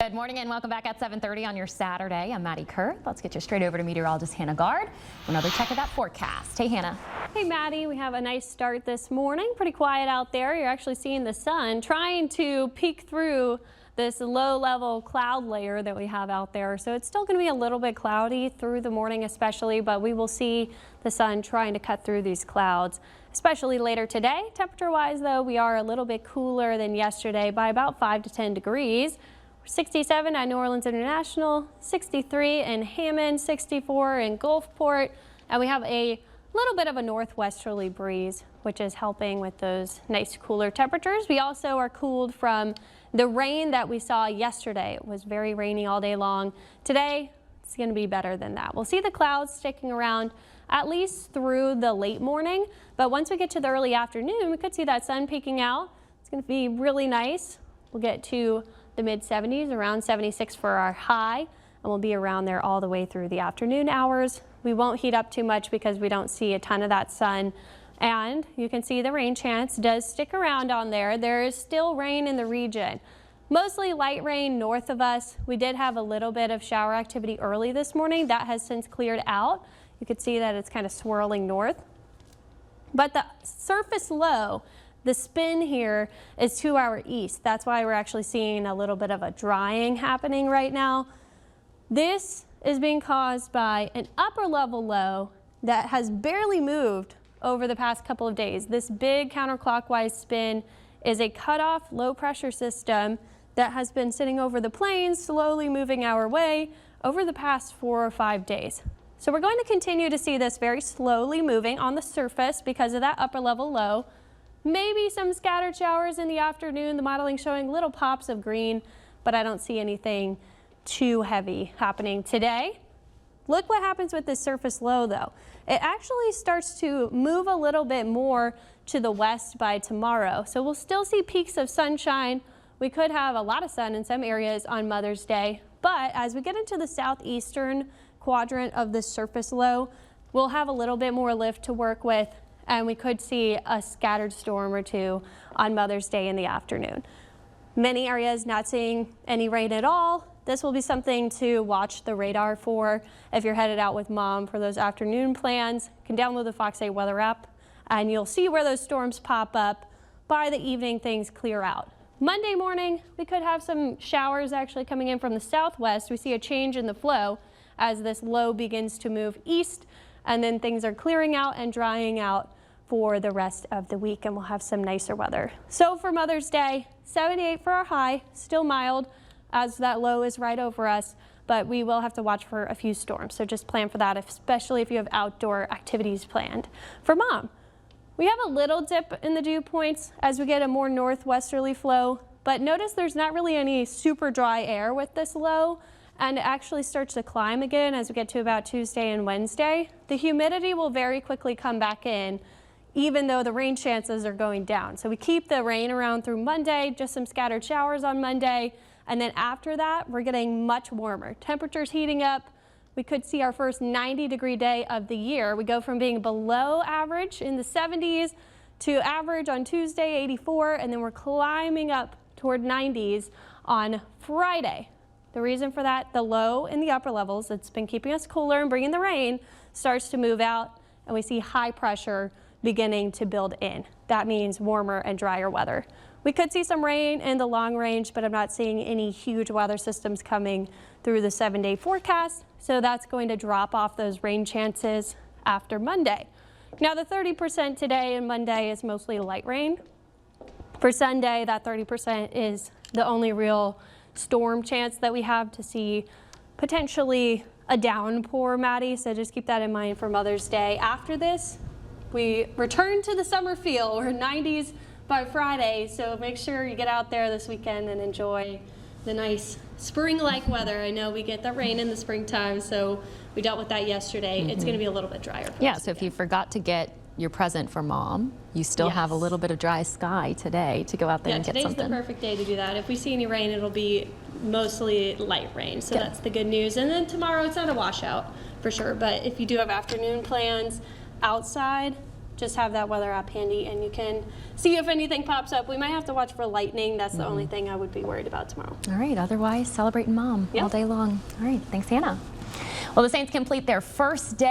Good morning and welcome back at 7:30 on your Saturday. I'm Maddie Kerr. Let's get you straight over to meteorologist Hannah Gard for another check of that forecast. Hey, Hannah. Hey, Maddie. We have a nice start this morning. Pretty quiet out there. You're actually seeing the sun trying to peek through this low-level cloud layer that we have out there. So it's still going to be a little bit cloudy through the morning especially, but we will see the sun trying to cut through these clouds, especially later today. Temperature-wise, though, we are a little bit cooler than yesterday by about 5 to 10 degrees. 67 at New Orleans International, 63 in Hammond, 64 in Gulfport, and we have a little bit of a northwesterly breeze, which is helping with those nice cooler temperatures. We also are cooled from the rain that we saw yesterday. It was very rainy all day long. Today, it's going to be better than that. We'll see the clouds sticking around at least through the late morning, but once we get to the early afternoon, we could see that sun peeking out. It's going to be really nice. We'll get to the mid-70s, around 76 for our high, and we'll be around there all the way through the afternoon hours. We won't heat up too much because we don't see a ton of that sun, and you can see the rain chance does stick around on there. There is still rain in the region, mostly light rain north of us. We did have a little bit of shower activity early this morning. That has since cleared out. You can see that it's kind of swirling north, but the surface low, the spin here, is to our east. That's why we're actually seeing a little bit of a drying happening right now. This is being caused by an upper level low that has barely moved over the past couple of days. This big counterclockwise spin is a cutoff low pressure system that has been sitting over the plains, slowly moving our way over the past 4 or 5 days. So we're going to continue to see this very slowly moving on the surface because of that upper level low. Maybe some scattered showers in the afternoon. The modeling showing little pops of green, but I don't see anything too heavy happening today. Look what happens with this surface low, though. It actually starts to move a little bit more to the west by tomorrow. So we'll still see peaks of sunshine. We could have a lot of sun in some areas on Mother's Day, but as we get into the southeastern quadrant of this surface low, we'll have a little bit more lift to work with, and we could see a scattered storm or two on Mother's Day in the afternoon. Many areas not seeing any rain at all. This will be something to watch the radar for if you're headed out with mom for those afternoon plans. You can download the Fox 8 weather app and you'll see where those storms pop up. By the evening, things clear out. Monday morning, we could have some showers actually coming in from the southwest. We see a change in the flow as this low begins to move east, and then things are clearing out and drying out for the rest of the week, and we'll have some nicer weather. So for Mother's Day, 78 for our high, still mild as that low is right over us, but we will have to watch for a few storms. So just plan for that, especially if you have outdoor activities planned. For mom, we have a little dip in the dew points as we get a more northwesterly flow, but notice there's not really any super dry air with this low, and it actually starts to climb again as we get to about Tuesday and Wednesday. The humidity will very quickly come back in, even though the rain chances are going down. So we keep the rain around through Monday, just some scattered showers on Monday. And then after that, we're getting much warmer. Temperatures heating up. We could see our first 90-degree day of the year. We go from being below average in the 70s to average on Tuesday, 84, and then we're climbing up toward 90s on Friday. The reason for that, the low in the upper levels that's been keeping us cooler and bringing the rain starts to move out, and we see high pressure beginning to build in. That means warmer and drier weather. We could see some rain in the long range, but I'm not seeing any huge weather systems coming through the 7-day forecast. So that's going to drop off those rain chances after Monday. Now the 30% today and Monday is mostly light rain. For Sunday, that 30% is the only real storm chance that we have to see, potentially a downpour, Maddie. So just keep that in mind for Mother's Day. After this, we return to the summer feel. We're 90s by Friday, so make sure you get out there this weekend and enjoy the nice spring-like weather. I know we get the rain in the springtime, so we dealt with that yesterday. It's going to be a little bit drier. Yeah, so if you forgot to get your present for mom, you still have a little bit of dry sky today to go out there and get something. Today's the perfect day to do that. If we see any rain, it'll be mostly light rain, so that's the good news. And then tomorrow, it's not a washout for sure, but if you do have afternoon plans outside, just have that weather app handy and you can see if anything pops up. We might have to watch for lightning. That's the only thing I would be worried about tomorrow. All right, otherwise celebrating Mom all day long. All right, thanks, Hannah. Well, the Saints complete their first day